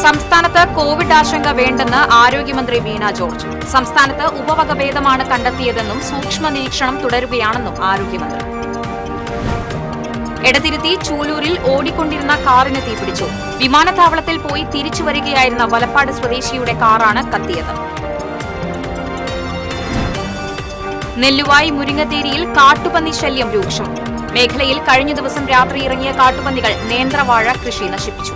സംസ്ഥാനത്ത് കോവിഡ് ആശങ്ക വേണ്ടെന്ന് ആരോഗ്യമന്ത്രി വീണ ജോർജ്. സംസ്ഥാനത്ത് ഉപവകഭേദമാണ് കണ്ടെത്തിയതെന്നും സൂക്ഷ്മ നിരീക്ഷണം തുടരുകയാണെന്നും ആരോഗ്യമന്ത്രി. എടതിരുത്തി ചൂലൂരിൽ ഓടിക്കൊണ്ടിരുന്ന കാറിന് തീപിടിച്ചു. വിമാനത്താവളത്തിൽ പോയി തിരിച്ചു വരികയായിരുന്ന വലപ്പാട് സ്വദേശിയുടെ കാറാണ് കത്തിയത്. നെല്ലുവായി മുരിങ്ങത്തേരിയിൽ കാട്ടുപന്നി ശല്യം രൂക്ഷം. മേഖലയിൽ കഴിഞ്ഞ ദിവസം രാത്രി ഇറങ്ങിയ കാട്ടുപന്നികൾ നേന്ത്രവാഴ കൃഷി നശിപ്പിച്ചു.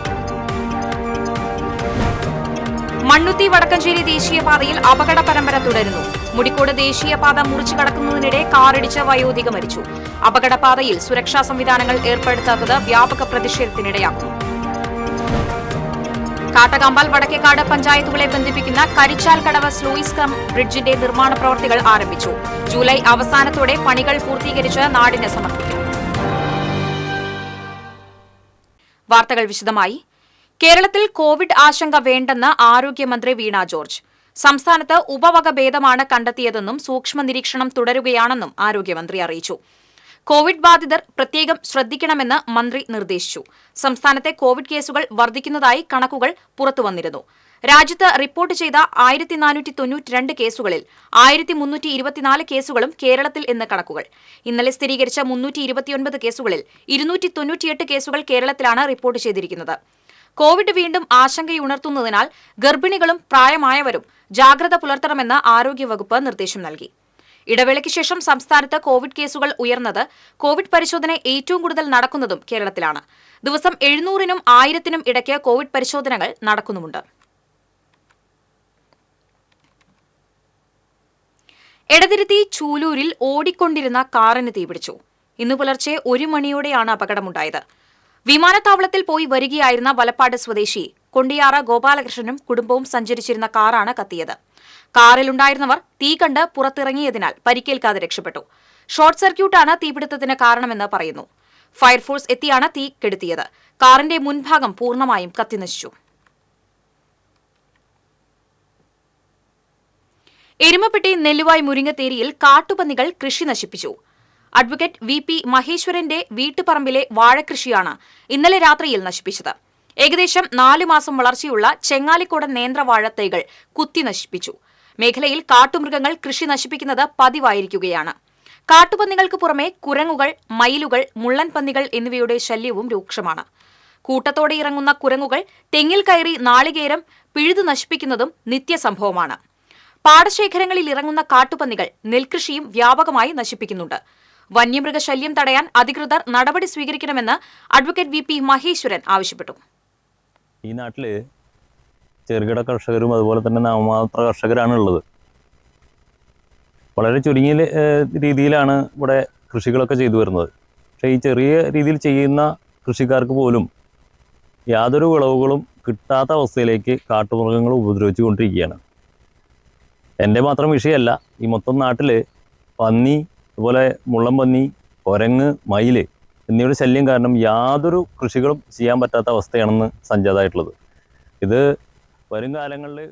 മണ്ണുത്തി വടക്കഞ്ചേരി ദേശീയപാതയിൽ അപകട പരമ്പര തുടരുന്നു. മുടിക്കോട് ദേശീയപാത മുറിച്ചു കടക്കുന്നതിനിടെ കാറിടിച്ച് വയോധിക മരിച്ചു. അപകടപാതയിൽ സുരക്ഷാ സംവിധാനങ്ങൾ ഏർപ്പെടുത്താത്തത് വ്യാപക പ്രതിഷേധത്തിനിടയാക്കുന്നു. കാട്ടകമ്പാൽ വടക്കേക്കാട് പഞ്ചായത്തുകളെ ബന്ധിപ്പിക്കുന്ന കരിച്ചാൽ കടവ് സ്ലൂയിസ് കം ബ്രിഡ്ജിന്റെ നിർമ്മാണ പ്രവൃത്തികൾ ആരംഭിച്ചു. ജൂലൈ അവസാനത്തോടെ പണികൾ പൂർത്തീകരിച്ച് നാടിന് സമർപ്പിക്കും. വാർത്തകൾ വിശദമായി. കേരളത്തിൽ കോവിഡ് ആശങ്ക വേണ്ടെന്ന് ആരോഗ്യമന്ത്രി വീണ ജോർജ്. സംസ്ഥാനത്ത് ഉപവകഭേദമാണ് കണ്ടെത്തിയതെന്നും സൂക്ഷ്മ നിരീക്ഷണം തുടരുകയാണെന്നും ആരോഗ്യമന്ത്രി അറിയിച്ചു. കോവിഡ് ബാധിതർ പ്രത്യേകം ശ്രദ്ധിക്കണമെന്ന് മന്ത്രി നിർദ്ദേശിച്ചു. സംസ്ഥാനത്തെ കോവിഡ് കേസുകൾ വർദ്ധിക്കുന്നതായി കണക്കുകൾ പുറത്തുവന്നിരുന്നു. രാജ്യത്ത് റിപ്പോർട്ട് ചെയ്ത 1492 കേസുകളിൽ 1324 കേസുകളും കേരളത്തിൽ എന്ന് കണക്കുകൾ. ഇന്നലെ സ്ഥിരീകരിച്ച 329 കേസുകളിൽ 298 കേസുകൾ കേരളത്തിലാണ് റിപ്പോർട്ട് ചെയ്തിരിക്കുന്നത്. കോവിഡ് വീണ്ടും ആശങ്കയുണർത്തുന്നതിനാൽ ഗർഭിണികളും പ്രായമായവരും ജാഗ്രത പുലർത്തണമെന്ന് ആരോഗ്യവകുപ്പ് നിർദ്ദേശം നൽകി. ഇടവേളയ്ക്ക് ശേഷം സംസ്ഥാനത്ത് കോവിഡ് കേസുകൾ ഉയർന്നത്, കോവിഡ് പരിശോധന ഏറ്റവും കൂടുതൽ നടക്കുന്നതും കേരളത്തിലാണ്. ദിവസം 700-നും 1000-നും ഇടയ്ക്ക് കോവിഡ് പരിശോധനകൾ നടക്കുന്നുമുണ്ട്. എടതിരുത്തി ചൂലൂരിൽ ഓടിക്കൊണ്ടിരുന്ന കാറിന് തീപിടിച്ചു. ഇന്നു പുലർച്ചെ 1 മണിയോടെയാണ് അപകടമുണ്ടായത്. വിമാനത്താവളത്തിൽ പോയി വരികയായിരുന്ന വലപ്പാട് സ്വദേശി കൊണ്ടിയാറ ഗോപാലകൃഷ്ണനും കുടുംബവും സഞ്ചരിച്ചിരുന്ന കാറാണ് കത്തിയത്. കാറിലുണ്ടായിരുന്നവർ തീ കണ്ട് പുറത്തിറങ്ങിയതിനാൽ പരിക്കേൽക്കാതെ രക്ഷപ്പെട്ടു. ഷോർട്ട് സർക്യൂട്ടാണ് തീപിടുത്തത്തിന് കാരണമെന്ന് പറയുന്നു. ഫയർഫോഴ്സ് എത്തിയാണ് തീ കെടുത്തിയത്. കാറിന്റെ മുൻഭാഗം പൂർണ്ണമായും കത്തിനശിച്ചു. എരുമപ്പെട്ടി നെല്ലുവായ് മുരിങ്ങത്തേരിയിൽ കാട്ടുപന്നികൾ കൃഷി നശിപ്പിച്ചു. Advocate VP. മഹേശ്വരന്റെ വീട്ടുപറമ്പിലെ വാഴകൃഷിയാണ് ഇന്നലെ രാത്രിയിൽ നശിപ്പിച്ചത്. ഏകദേശം 4 മാസം വളർച്ചയുള്ള ചെങ്ങാലിക്കോടൻ നേന്ത്രവാഴ തൈകൾ കുത്തി നശിപ്പിച്ചു. മേഖലയിൽ കാട്ടുമൃഗങ്ങൾ കൃഷി നശിപ്പിക്കുന്നത് പതിവായിരിക്കുകയാണ്. കാട്ടുപന്നികൾക്ക് പുറമെ കുരങ്ങുകൾ, മയിലുകൾ, മുള്ളൻ പന്നികൾ എന്നിവയുടെ ശല്യവും രൂക്ഷമാണ്. കൂട്ടത്തോടെ ഇറങ്ങുന്ന കുരങ്ങുകൾ തെങ്ങിൽ കയറി നാളികേരം പിഴുതു നശിപ്പിക്കുന്നതും നിത്യസംഭവമാണ്. പാടശേഖരങ്ങളിൽ ഇറങ്ങുന്ന കാട്ടുപന്നികൾ നെൽകൃഷിയും വ്യാപകമായി നശിപ്പിക്കുന്നുണ്ട്. വന്യമൃഗശല്യം തടയാൻ അധികൃതർ നടപടി സ്വീകരിക്കണമെന്ന് അഡ്വക്കേറ്റ് വി.പി. മഹേശ്വരൻ ആവശ്യപ്പെട്ടു. ഈ നാട്ടില് ചെറുകിട കർഷകരും അതുപോലെ തന്നെ നാമമാത്ര കർഷകരാണ് ഉള്ളത്. വളരെ ചുരുങ്ങിയ രീതിയിലാണ് ഇവിടെ കൃഷികളൊക്കെ ചെയ്തു വരുന്നത്. പക്ഷേ ഈ ചെറിയ രീതിയിൽ ചെയ്യുന്ന കൃഷിക്കാർക്ക് പോലും യാതൊരു വിളവുകളും കിട്ടാത്ത അവസ്ഥയിലേക്ക് കാട്ടുമൃഗങ്ങൾ ഉപദ്രവിച്ചു കൊണ്ടിരിക്കുകയാണ്. എൻ്റെ മാത്രം വിഷയമല്ല, ഈ മൊത്തം നാട്ടിൽ പന്നി, അതുപോലെ മുള്ളം പന്നി, കുരങ്ങ്, മയില് എന്നിവയുടെ ശല്യം കാരണം യാതൊരു കൃഷികളും ചെയ്യാൻ പറ്റാത്ത അവസ്ഥയാണെന്ന് സഞ്ജാതമായിട്ടുള്ളത്. ഇത് വരും കാലങ്ങളിൽ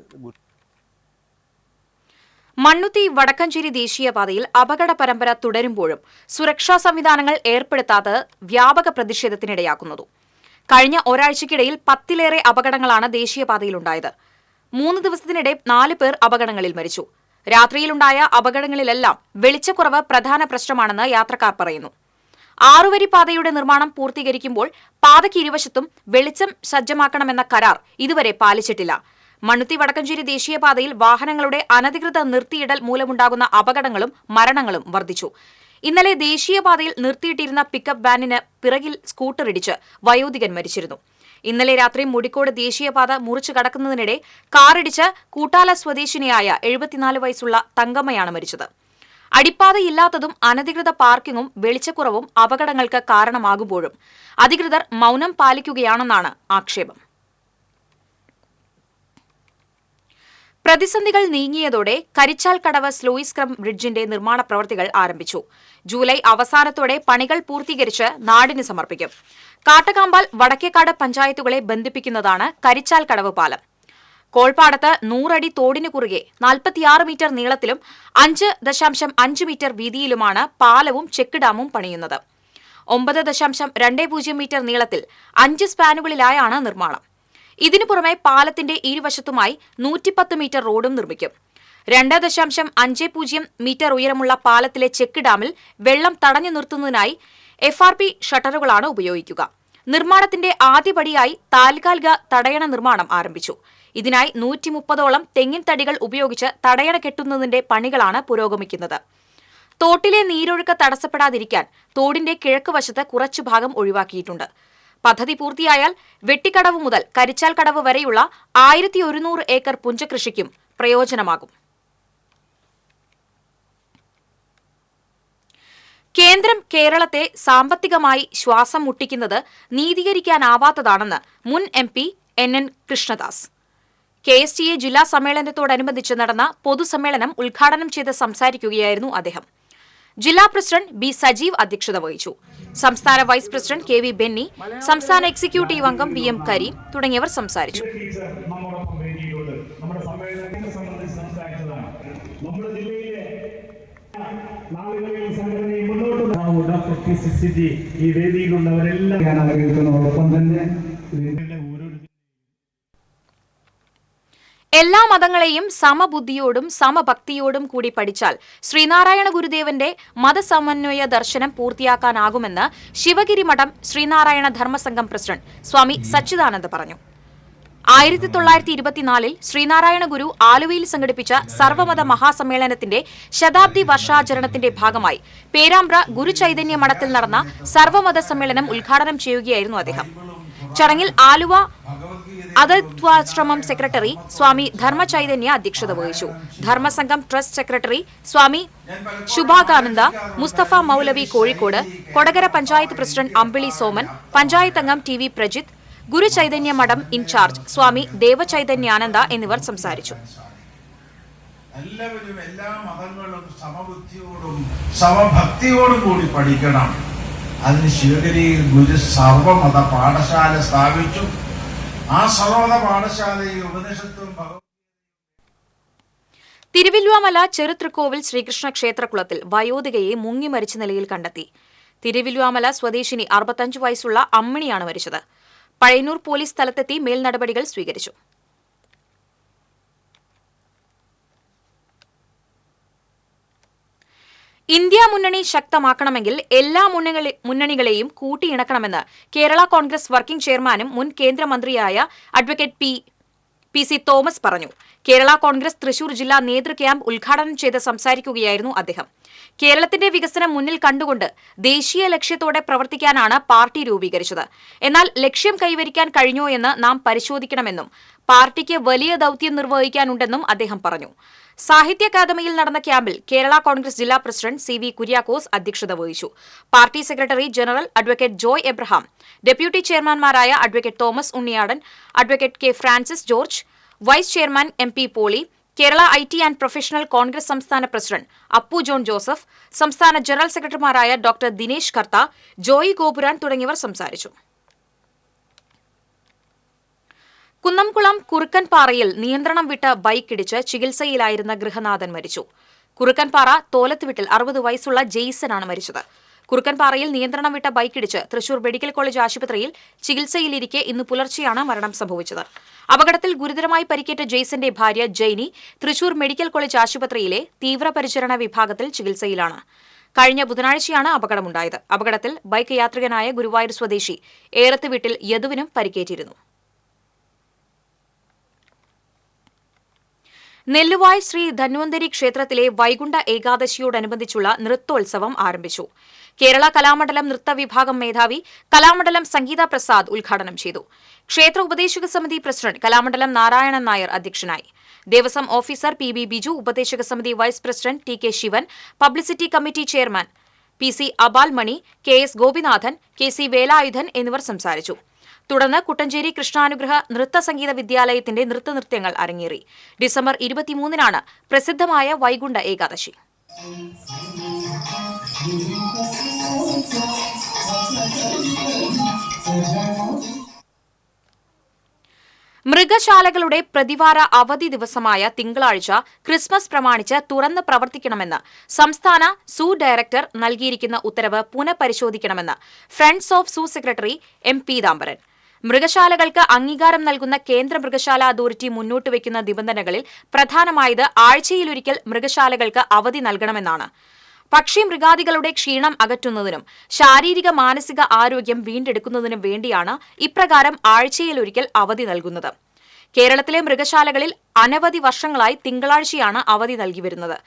മണ്ണുത്തി വടക്കഞ്ചേരി ദേശീയപാതയിൽ അപകട പരമ്പര തുടരുമ്പോഴും സുരക്ഷാ സംവിധാനങ്ങൾ ഏർപ്പെടുത്താത്തത് വ്യാപക പ്രതിഷേധത്തിനിടയാക്കുന്നു. കഴിഞ്ഞ ഒരാഴ്ചയ്ക്കിടയിൽ 10-ലേറെ അപകടങ്ങളാണ് ദേശീയപാതയിലുണ്ടായത്. 3 ദിവസത്തിനിടെ 4 പേർ അപകടങ്ങളിൽ മരിച്ചു. രാത്രിയിലുണ്ടായ അപകടങ്ങളിലെല്ലാം വെളിച്ചക്കുറവ് പ്രധാന പ്രശ്നമാണെന്ന് യാത്രക്കാർ പറയുന്നു. 6-വരി പാതയുടെ നിർമ്മാണം പൂർത്തീകരിക്കുമ്പോൾ പാതയ്ക്ക് ഇരുവശത്തും വെളിച്ചം സജ്ജമാക്കണമെന്ന കരാർ ഇതുവരെ പാലിച്ചിട്ടില്ല. മണ്ണുത്തി വടക്കഞ്ചേരി ദേശീയപാതയിൽ വാഹനങ്ങളുടെ അനധികൃത നിർത്തിയിടൽ മൂലമുണ്ടാകുന്ന അപകടങ്ങളും മരണങ്ങളും വർദ്ധിച്ചു. ഇന്നലെ ദേശീയപാതയിൽ നിർത്തിയിട്ടിരുന്ന പിക്കപ്പ് വാനിന് പിറകിൽ സ്കൂട്ടർ ഇടിച്ച് വയോധികൻ മരിച്ചിരുന്നു. ഇന്നലെ രാത്രി മുടിക്കോട് ദേശീയപാത മുറിച്ചു കടക്കുന്നതിനിടെ കാറിടിച്ച് കൂട്ടാല സ്വദേശിനിയായ 74 വയസ്സുള്ള തങ്കമ്മയാണ് മരിച്ചത്. അടിപ്പാതയില്ലാത്തതും അനധികൃത പാർക്കിംഗും വെളിച്ചക്കുറവും അപകടങ്ങൾക്ക് കാരണമാകുമ്പോഴും അധികൃതർ മൌനം പാലിക്കുകയാണെന്നാണ് ആക്ഷേപം. പ്രതിസന്ധികൾ നീങ്ങിയതോടെ കരിച്ചാൽ കടവ് സ്ലൂയിസ് കം ബ്രിഡ്ജിന്റെ നിർമ്മാണ പ്രവൃത്തികൾ ആരംഭിച്ചു. ജൂലൈ അവസാനത്തോടെ പണികൾ പൂർത്തീകരിച്ച് നാടിന് സമർപ്പിക്കും. കാട്ടകാമ്പാൽ വടക്കേക്കാട് പഞ്ചായത്തുകളെ ബന്ധിപ്പിക്കുന്നതാണ് കരിച്ചാൽ കടവ് പാലം. കോൾപ്പാടത്ത് 100 അടി തോടിനു കുറുകെ 46 മീറ്റർ നീളത്തിലും 5.5 മീറ്റർ വീതിയിലുമാണ് പാലവും ചെക്ക് ഡാമും പണിയുന്നത്. 9.20 മീറ്റർ നീളത്തിൽ 5 സ്പാനുകളിലായാണ് നിർമ്മാണം. ഇതിനു പുറമെ പാലത്തിന്റെ ഇരുവശത്തുമായി 110 മീറ്റർ റോഡും നിർമ്മിക്കും. 2.50 മീറ്റർ ഉയരമുള്ള പാലത്തിലെ ചെക്ക് ഡാമിൽ വെള്ളം തടഞ്ഞു നിർത്തുന്നതിനായി FRP ഷട്ടറുകളാണ് ഉപയോഗിക്കുക. നിർമ്മാണത്തിന്റെ ആദ്യപടിയായി താൽക്കാലിക തടയണ നിർമ്മാണം ആരംഭിച്ചു. ഇതിനായി 130ഓളം തെങ്ങിൻ തടികൾ ഉപയോഗിച്ച് തടയണ കെട്ടുന്നതിന്റെ പണികളാണ് പുരോഗമിക്കുന്നത്. തോട്ടിലെ നീരൊഴുക്ക് തടസ്സപ്പെടാതിരിക്കാൻ തോടിന്റെ കിഴക്ക് വശത്ത് കുറച്ചു ഭാഗം ഒഴിവാക്കിയിട്ടുണ്ട്. പദ്ധതി പൂർത്തിയായാൽ വെട്ടിക്കടവ് മുതൽ കരിച്ചാൽ കടവ് വരെയുള്ള 1100 ഏക്കർ പുഞ്ചകൃഷിക്കും പ്രയോജനമാകും. കേന്ദ്രം കേരളത്തെ സാമ്പത്തികമായി ശ്വാസം മുട്ടിക്കുന്നത് നീതീകരിക്കാനാവാത്തതാണെന്ന് മുൻ MP NN കൃഷ്ണദാസ്. KSTA ജില്ലാ സമ്മേളനത്തോടനുബന്ധിച്ച് നടന്ന പൊതുസമ്മേളനം ഉദ്ഘാടനം ചെയ്ത് സംസാരിക്കുകയായിരുന്നു അദ്ദേഹം. ജില്ലാ പ്രസിഡന്റ് B. സജീവ് അധ്യക്ഷത വഹിച്ചു. സംസ്ഥാന വൈസ് പ്രസിഡന്റ് KV ബെന്നി, സംസ്ഥാന എക്സിക്യൂട്ടീവ് അംഗം VM കരീം തുടങ്ങിയവർ സംസാരിച്ചു. ഈ വേദിയിലുള്ളവരെല്ലാം ഞാൻ ആഗ്രഹിക്കുന്നതോടൊപ്പം തന്നെ എല്ലാ മതങ്ങളെയും സമബുദ്ധിയോടും സമഭക്തിയോടും കൂടി പഠിച്ചാൽ ശ്രീനാരായണ ഗുരുദേവന്റെ മതസമന്വയ ദർശനം പൂർത്തിയാക്കാനാകുമെന്ന് ശിവഗിരി മഠം ശ്രീനാരായണ ധർമ്മസംഘം പ്രസിഡന്റ് സ്വാമി സച്ചിദാനന്ദ പറഞ്ഞു. 1924 ശ്രീനാരായണ ഗുരു ആലുവയിൽ സംഘടിപ്പിച്ച സർവമത മഹാസമ്മേളനത്തിന്റെ ശതാബ്ദി വർഷാചരണത്തിന്റെ ഭാഗമായി പേരാമ്പ്ര ഗുരുചൈതന്യ മഠത്തിൽ നടന്ന സർവമത സമ്മേളനം ഉദ്ഘാടനം ചെയ്യുകയായിരുന്നു അദ്ദേഹം. ചടങ്ങിൽ ആലുവ അദ്വൈതാശ്രമം സെക്രട്ടറി സ്വാമി ധർമ്മചൈതന്യ അധ്യക്ഷത വഹിച്ചു. ധർമ്മസംഘം ട്രസ്റ്റ് സെക്രട്ടറി സ്വാമി ശുഭാകാനന്ദ, മുസ്തഫ മൗലവി കോഴിക്കോട്, കൊടകര പഞ്ചായത്ത് പ്രസിഡന്റ് അമ്പിളി സോമൻ, പഞ്ചായത്ത് അംഗം TV പ്രജിത്ത്, ഗുരുചൈതന്യ മഠം ഇൻചാർജ് സ്വാമി ദേവചൈതന്യാനന്ദ എന്നിവർ സംസാരിച്ചു. എല്ലാവരും എല്ലാ മതങ്ങളും സമബുദ്ധിയോടും സമഭക്തിയോടും കൂടി പഠിക്കണം. അതിന് ശിവഗിരിയിൽ ഗുരു സർവമത പാഠശാല സ്ഥാപിച്ചു. ആ സർവമത പാഠശാലയിൽ ഉപനിഷത്തും തിരുവല്ലുവാമല ചെറുതൃക്കോവിൽ ശ്രീകൃഷ്ണ ക്ഷേത്രകുളത്തിൽ വയോധികയെ മുങ്ങി മരിച്ച നിലയിൽ കണ്ടെത്തി. തിരുവല്ലുവാമല സ്വദേശിനി 65 വയസ്സുള്ള അമ്മിണിയാണ് മരിച്ചത്. പഴയന്നൂർ പോലീസ് സ്ഥലത്തെത്തി മേൽനടപടികൾ സ്വീകരിച്ചു. ഇന്ത്യ മുന്നണി ശക്തമാക്കണമെങ്കിൽ എല്ലാ മുന്നണികളെയും കൂട്ടിയിണക്കണമെന്ന് കേരള കോൺഗ്രസ് വർക്കിംഗ് ചെയർമാനും മുൻ കേന്ദ്രമന്ത്രിയായ അഡ്വക്കേറ്റ് PC തോമസ് പറഞ്ഞു. കേരള കോൺഗ്രസ് തൃശൂർ ജില്ലാ നേതൃ ക്യാമ്പ് ഉദ്ഘാടനം ചെയ്ത് സംസാരിക്കുകയായിരുന്നു അദ്ദേഹം. കേരളത്തിന്റെ വികസനം മുന്നിൽ കണ്ടുകൊണ്ട് ദേശീയ ലക്ഷ്യത്തോടെ പ്രവർത്തിക്കാനാണ് പാർട്ടി രൂപീകരിച്ചത്. എന്നാൽ ലക്ഷ്യം കൈവരിക്കാൻ കഴിഞ്ഞോ എന്ന് നാം പരിശോധിക്കണമെന്നും പാർട്ടിക്ക് വലിയ ദൌത്യം നിർവഹിക്കാനുണ്ടെന്നും അദ്ദേഹം പറഞ്ഞു. സാഹിത്യ അക്കാദമിയിൽ നടന്ന ക്യാമ്പിൽ കേരള കോൺഗ്രസ് ജില്ലാ പ്രസിഡന്റ് CV കുര്യാക്കോസ് അധ്യക്ഷത വഹിച്ചു. Party secretary general advocate Joy Abraham, deputy ചെയർമാൻമാരായ advocate Thomas Unniyadan, advocate K. Francis George, vice chairman MP Poly, Kerala IT and professional congress സംസ്ഥാന പ്രസിഡന്റ് അപ്പു ജോൺ ജോസഫ്, സംസ്ഥാന ജനറൽ സെക്രട്ടറിമാരായ ഡോക്ടർ ദിനേശ് കർത്ത, ജോയി ഗോപുരാൻ തുടങ്ങിയവർ സംസാരിച്ചു. കുന്നംകുളം കുറുക്കൻപാറയിൽ നിയന്ത്രണം വിട്ട ബൈക്കിടിച്ച് ചികിത്സയിലായിരുന്ന ഗൃഹനാഥൻ മരിച്ചു. കുറുക്കൻപാറ തോലത്തുവിട്ടിൽ 60 വയസ്സുള്ള ജെയ്സനാണ് മരിച്ചത്. കുറുക്കൻപാറയിൽ നിയന്ത്രണം വിട്ട ബൈക്കിടിച്ച് തൃശൂർ മെഡിക്കൽ കോളേജ് ആശുപത്രിയിൽ ചികിത്സയിലിരിക്കെ ഇന്ന് പുലർച്ചെയാണ് മരണം സംഭവിച്ചത്. അപകടത്തിൽ ഗുരുതരമായി പരിക്കേറ്റ ജെയ്സന്റെ ഭാര്യ ജൈനി തൃശൂർ മെഡിക്കൽ കോളേജ് ആശുപത്രിയിലെ തീവ്രപരിചരണ വിഭാഗത്തിൽ ചികിത്സയിലാണ്. കഴിഞ്ഞ ബുധനാഴ്ചയാണ് അപകടമുണ്ടായത്. അപകടത്തിൽ ബൈക്ക് യാത്രികനായ ഗുരുവായൂർ സ്വദേശി ഏറത്ത് വീട്ടിൽ യദുവിനും പരിക്കേറ്റിരുന്നു. നെല്ലുവായ് ശ്രീ ധന്വന്തരി ക്ഷേത്രത്തിലെ വൈകുണ്ഠ ഏകാദശിയോടനുബന്ധിച്ചുള്ള നൃത്തോത്സവം ആരംഭിച്ചു. കേരള കലാമണ്ഡലം നൃത്ത വിഭാഗം മേധാവി കലാമണ്ഡലം സംഗീത പ്രസാദ് ഉദ്ഘാടനം ചെയ്തു. ക്ഷേത്ര ഉപദേശക സമിതി പ്രസിഡന്റ് കലാമണ്ഡലം നാരായണൻ നായർ അധ്യക്ഷനായി. ദേവസ്വം ഓഫീസർ PB ബിജു, ഉപദേശക സമിതി vice president TK Sivan, publicity committee chairman PC അബാൽ മണി, KS ഗോപിനാഥൻ, KC വേലായുധൻ എന്നിവർ സംസാരിച്ചു. തുടർന്ന് കുട്ടഞ്ചേരി കൃഷ്ണാനുഗ്രഹ നൃത്ത സംഗീത വിദ്യാലയത്തിന്റെ നൃത്തനൃത്യങ്ങൾ അരങ്ങേറി. ഡിസംബർ 23-നാണ് പ്രസിദ്ധമായ വൈകുണ്ഠ ഏകാദശി. മൃഗശാലകളുടെ പ്രതിവാര അവധി ദിവസമായ തിങ്കളാഴ്ച ക്രിസ്മസ് പ്രമാണിച്ച് തുറന്ന് പ്രവർത്തിക്കണമെന്ന് സംസ്ഥാന സൂ ഡയറക്ടർ നൽകിയിരിക്കുന്ന ഉത്തരവ് പുനഃപരിശോധിക്കണമെന്ന് friends of zoo secretary M. Peethambaran. മൃഗശാലകൾക്ക് അംഗീകാരം നൽകുന്ന കേന്ദ്ര മൃഗശാല അതോറിറ്റി മുന്നോട്ട് വയ്ക്കുന്ന നിബന്ധനകളിൽ പ്രധാനമായത് ആഴ്ചയിലൊരിക്കൽ മൃഗശാലകൾക്ക് അവധി നൽകണമെന്നാണ്. പക്ഷി മൃഗാദികളുടെ ക്ഷീണം അകറ്റുന്നതിനും ശാരീരിക മാനസിക ആരോഗ്യം വീണ്ടെടുക്കുന്നതിനും വേണ്ടിയാണ് ഇപ്രകാരം ആഴ്ചയിലൊരിക്കൽ അവധി നൽകുന്നത്. കേരളത്തിലെ മൃഗശാലകളിൽ അനവധി വർഷങ്ങളായി തിങ്കളാഴ്ചയാണ് അവധി നൽകി വരുന്നത്.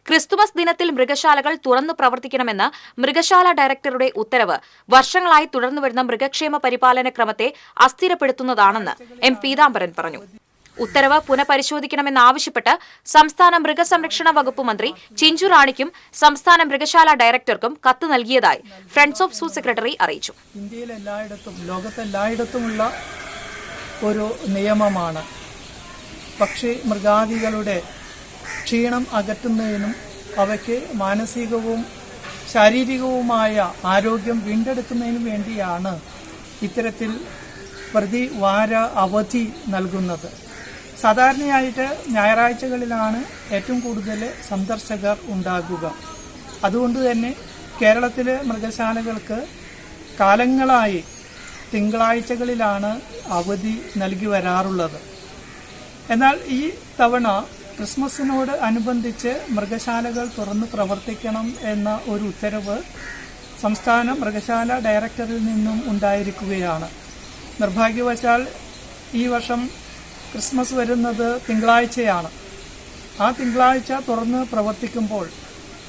ക്രിസ്തുമസ് ദിനത്തിൽ മൃഗശാലകൾ തുറന്നു പ്രവർത്തിക്കണമെന്ന് മൃഗശാല ഡയറക്ടറുടെ ഉത്തരവ് വർഷങ്ങളായി തുടർന്നുവരുന്ന മൃഗക്ഷേമ പരിപാലന ക്രമത്തെ അസ്ഥിരപ്പെടുത്തുന്നതാണെന്ന് എം പീതാംബരൻ പറഞ്ഞു. ഉത്തരവ് പുനഃപരിശോധിക്കണമെന്നാവശ്യപ്പെട്ട് സംസ്ഥാന മൃഗസംരക്ഷണ വകുപ്പ് മന്ത്രി ചിഞ്ചു റാണിക്കും സംസ്ഥാന മൃഗശാല ഡയറക്ടർക്കും കത്ത് നൽകിയതായി ഫ്രണ്ട്സ് ഓഫ് സൂ സെക്രട്ടറി അറിയിച്ചു. ഇന്ത്യയിലെല്ലായിടത്തും ലോകത്തെല്ലായിടത്തുമുള്ള ഒരു നിയമമാണ്. പക്ഷി മൃഗാദികളുടെ ക്ഷീണം അകറ്റുന്നതിനും അവയ്ക്ക് മാനസികവും ശാരീരികവുമായ ആരോഗ്യം വീണ്ടെടുക്കുന്നതിനും വേണ്ടിയാണ് ഇത്തരത്തിൽ പ്രതിവാര അവധി നൽകുന്നത്. സാധാരണയായിട്ട് ഞായറാഴ്ചകളിലാണ് ഏറ്റവും കൂടുതൽ സന്ദർശകർ ഉണ്ടാകുക. അതുകൊണ്ട് തന്നെ കേരളത്തിലെ മൃഗശാലകൾക്ക് കാലങ്ങളായി തിങ്കളാഴ്ചകളിലാണ് അവധി നൽകി വരാറുള്ളത്. എന്നാൽ ഈ തവണ ക്രിസ്മസിനോട് അനുബന്ധിച്ച് മൃഗശാലകൾ തുറന്ന് പ്രവർത്തിക്കണം എന്ന ഒരു ഉത്തരവ് സംസ്ഥാന മൃഗശാല ഡയറക്ടറിൽ നിന്നും ഉണ്ടായിരിക്കുകയാണ്. നിർഭാഗ്യവശാൽ ഈ വർഷം ക്രിസ്മസ് വരുന്നത് തിങ്കളാഴ്ചയാണ്. ആ തിങ്കളാഴ്ച തുറന്ന് പ്രവർത്തിക്കുമ്പോൾ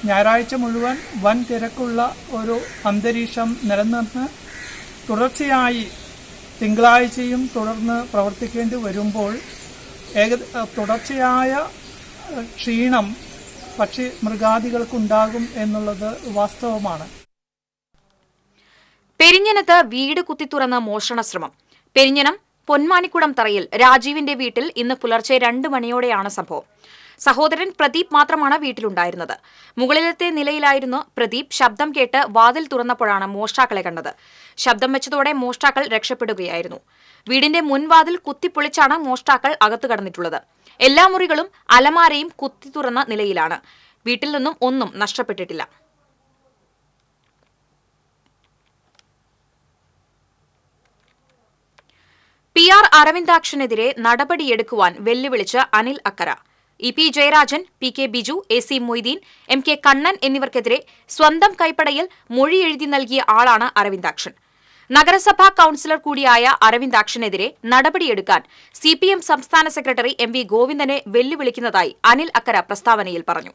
ഞായറാഴ്ച മുഴുവൻ വൻ തിരക്കുള്ള ഒരു അന്തരീക്ഷം നിലനിർന്ന് തുടർച്ചയായി തിങ്കളാഴ്ചയും തുടർന്ന് പ്രവർത്തിക്കേണ്ടി വരുമ്പോൾ തുടർച്ചയായ ക്ഷീണം പക്ഷി മൃഗാദികൾക്കുണ്ടാകും എന്നുള്ളത് വാസ്തവമാണ്. പെരിഞ്ഞനത്ത് വീട് കുത്തിത്തുറന്ന മോഷണ ശ്രമം. പെരിഞ്ഞനം പൊന്മാനിക്കുടം തറയിൽ രാജീവിന്റെ വീട്ടിൽ ഇന്ന് പുലർച്ചെ 2 മണിയോടെയാണ് സംഭവം. സഹോദരൻ പ്രദീപ് മാത്രമാണ് വീട്ടിലുണ്ടായിരുന്നത്. മുകളിലത്തെ നിലയിലായിരുന്നു പ്രദീപ്. ശബ്ദം കേട്ട് വാതിൽ തുറന്നപ്പോഴാണ് മോഷ്ടാക്കളെ കണ്ടത്. ശബ്ദം വെച്ചതോടെ മോഷ്ടാക്കൾ രക്ഷപ്പെടുകയായിരുന്നു. വീടിന്റെ മുൻവാതിൽ കുത്തിപ്പൊളിച്ചാണ് മോഷ്ടാക്കൾ അകത്തു കടന്നിട്ടുള്ളത്. എല്ലാ മുറികളും അലമാരയും കുത്തി തുറന്ന നിലയിലാണ്. വീട്ടിൽ നിന്നും ഒന്നും നഷ്ടപ്പെട്ടിട്ടില്ല. PR അരവിന്ദാക്ഷനെതിരെ നടപടിയെടുക്കുവാൻ വെല്ലുവിളിച്ച് അനിൽ അക്കര. EP Jayarajan, PK Biju, AC Moideen, MK Kannan എന്നിവർക്കെതിരെ സ്വന്തം കൈപ്പടയിൽ മൊഴി എഴുതി നൽകിയ ആളാണ് അരവിന്ദാക്ഷൻ. നഗരസഭാ കൌൺസിലർ കൂടിയായ അരവിന്ദാക്ഷനെതിരെ നടപടിയെടുക്കാൻ CPM സംസ്ഥാന സെക്രട്ടറി MV ഗോവിന്ദനെ വെല്ലുവിളിക്കുന്നതായി അനിൽ അക്കര പ്രസ്താവനയിൽ പറഞ്ഞു.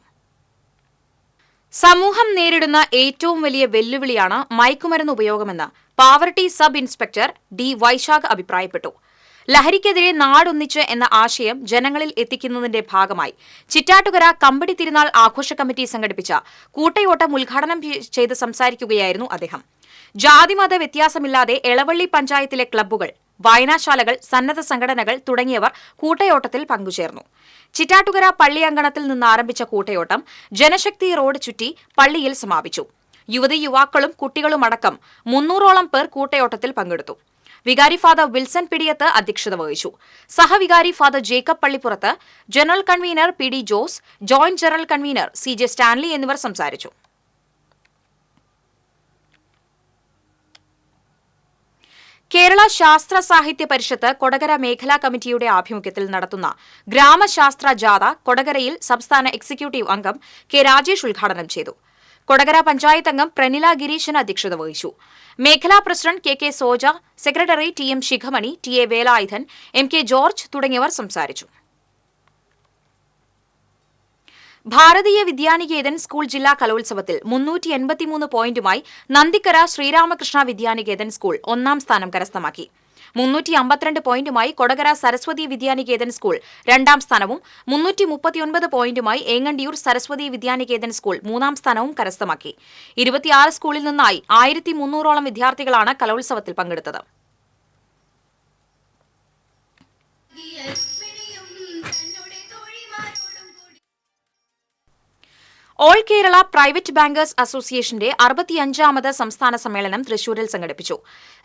സമൂഹം നേരിടുന്ന ഏറ്റവും വലിയ വെല്ലുവിളിയാണ് മയക്കുമരുന്ന് ഉപയോഗമെന്ന് Pavaratty sub inspector D Vaisakh അഭിപ്രായപ്പെട്ടു. ലഹരിക്കെതിരെ നാടൊന്നിച്ച് എന്ന ആശയം ജനങ്ങളിൽ എത്തിക്കുന്നതിന്റെ ഭാഗമായി ചിറ്റാറ്റുകര കമ്പടി തിരുനാൾ ആഘോഷ കമ്മിറ്റി സംഘടിപ്പിച്ച കൂട്ടയോട്ടം ഉദ്ഘാടനം ചെയ്ത് സംസാരിക്കുകയായിരുന്നു അദ്ദേഹം. ജാതിമത വ്യത്യാസമില്ലാതെ എളവള്ളി പഞ്ചായത്തിലെ ക്ലബ്ബുകൾ, വായനാശാലകൾ, സന്നദ്ധ സംഘടനകൾ തുടങ്ങിയവർ കൂട്ടയോട്ടത്തിൽ പങ്കുചേർന്നു. ചിറ്റാറ്റുകര പള്ളിയങ്കണത്തിൽ നിന്ന് ആരംഭിച്ച കൂട്ടയോട്ടം ജനശക്തി റോഡ് ചുറ്റി പള്ളിയിൽ സമാപിച്ചു. യുവതി യുവാക്കളും കുട്ടികളുമടക്കം 300ഓളം പേർ കൂട്ടയോട്ടത്തിൽ പങ്കെടുത്തു. വികാരി ഫാദർ വിൽസൺ പിടിയത്ത് അധ്യക്ഷത വഹിച്ചു. സഹവികാരി father Jacob Pallipurath, general convener PD ജോസ്, joint general convener CJ Stanley എന്നിവർ സംസാരിച്ചു. കേരള ശാസ്ത്ര സാഹിത്യ പരിഷത്ത് കൊടകര മേഖലാ കമ്മിറ്റിയുടെ ആഭിമുഖ്യത്തിൽ നടത്തുന്ന ഗ്രാമശാസ്ത്ര ജാഥ കൊടകരയിൽ സംസ്ഥാന എക്സിക്യൂട്ടീവ് അംഗം K രാജേഷ് ഉദ്ഘാടനം ചെയ്തു. കൊടകര പഞ്ചായത്ത് അംഗം പ്രനില ഗിരീശൻ അധ്യക്ഷത വഹിച്ചു. മേഖലാ president KK Soja, secretary TM ശിഖമണി, TA Velayudhan, MK George തുടങ്ങിയവർ സംസാരിച്ചു. ഭാരതീയ വിദ്യാനികേതൻ സ്കൂൾ ജില്ലാ കലോത്സവത്തിൽ 383 പോയിന്റുമായി നന്ദിക്കര ശ്രീരാമകൃഷ്ണ വിദ്യാനികേതൻ സ്കൂൾ 1ാം സ്ഥാനം കരസ്ഥമാക്കി. 352 പോയിന്റുമായി കൊടകര സരസ്വതി വിദ്യാനികേതൻ സ്കൂൾ 2ാം സ്ഥാനവും 339 പോയിന്റുമായി ഏങ്ങണ്ടിയൂർ സരസ്വതി വിദ്യാനികേതൻ സ്കൂൾ 3ാം സ്ഥാനവും കരസ്ഥമാക്കി. 26 സ്കൂളിൽ നിന്നായി 1300ഓളം വിദ്യാർത്ഥികളാണ് കലോത്സവത്തിൽ പങ്കെടുത്തത്. ഓൾ കേരള പ്രൈവറ്റ് ബാങ്കേഴ്സ് അസോസിയേഷന്റെ 65ാമത് സംസ്ഥാന സമ്മേളനം തൃശൂരിൽ സംഘടിപ്പിച്ചു.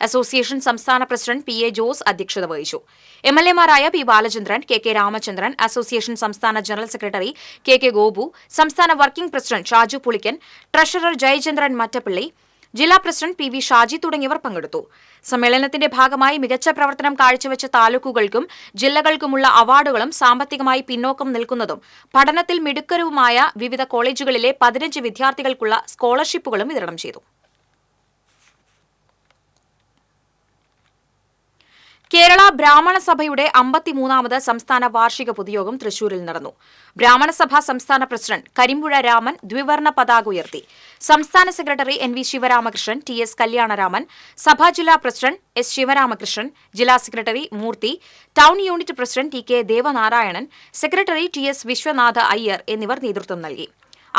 അസോസിയേഷൻ സംസ്ഥാന പ്രസിഡന്റ് PA ജോസ് അധ്യക്ഷത വഹിച്ചു. MLAമാരായ P Balachandran, KK Ramachandran, association സംസ്ഥാന ജനറൽ സെക്രട്ടറി KK ഗോപു, സംസ്ഥാന working president Shaju Pulickan, treasurer Jayachandran Mattappally, ജില്ലാ പ്രസിഡന്റ് പി വി ഷാജി തുടങ്ങിയവർ പങ്കെടുത്തു. സമ്മേളനത്തിന്റെ ഭാഗമായി മികച്ച പ്രവർത്തനം കാഴ്ചവെച്ച താലൂക്കുകൾക്കും ജില്ലകൾക്കുമുള്ള അവാർഡുകളും സാമ്പത്തികമായി പിന്നോക്കം നിൽക്കുന്നതും പഠനത്തിൽ മിടുക്കരുമായ വിവിധ കോളേജുകളിലെ 15 വിദ്യാർത്ഥികൾക്കുള്ള സ്കോളർഷിപ്പുകളും വിതരണം ചെയ്തു. കേരള ബ്രാഹ്മണ സഭയുടെ 53ാമത് സംസ്ഥാന വാർഷിക പൊതുയോഗം തൃശൂരിൽ നടന്നു. ബ്രാഹ്മണ സഭ സംസ്ഥാന പ്രസിഡന്റ് കരിമ്പുഴ രാമൻ ദ്വിവർണ്ണ പതാക ഉയർത്തി. സംസ്ഥാന secretary NV Sivaramakrishnan, TS Kalyanaraman, സഭാ ജില്ലാ പ്രസിഡന്റ് S ശിവരാമകൃഷ്ണൻ, ജില്ലാ secretary Murthy, town unit president TK Devanarayanan, secretary TS Viswanatha Iyer എന്നിവർ നേതൃത്വം നൽകി.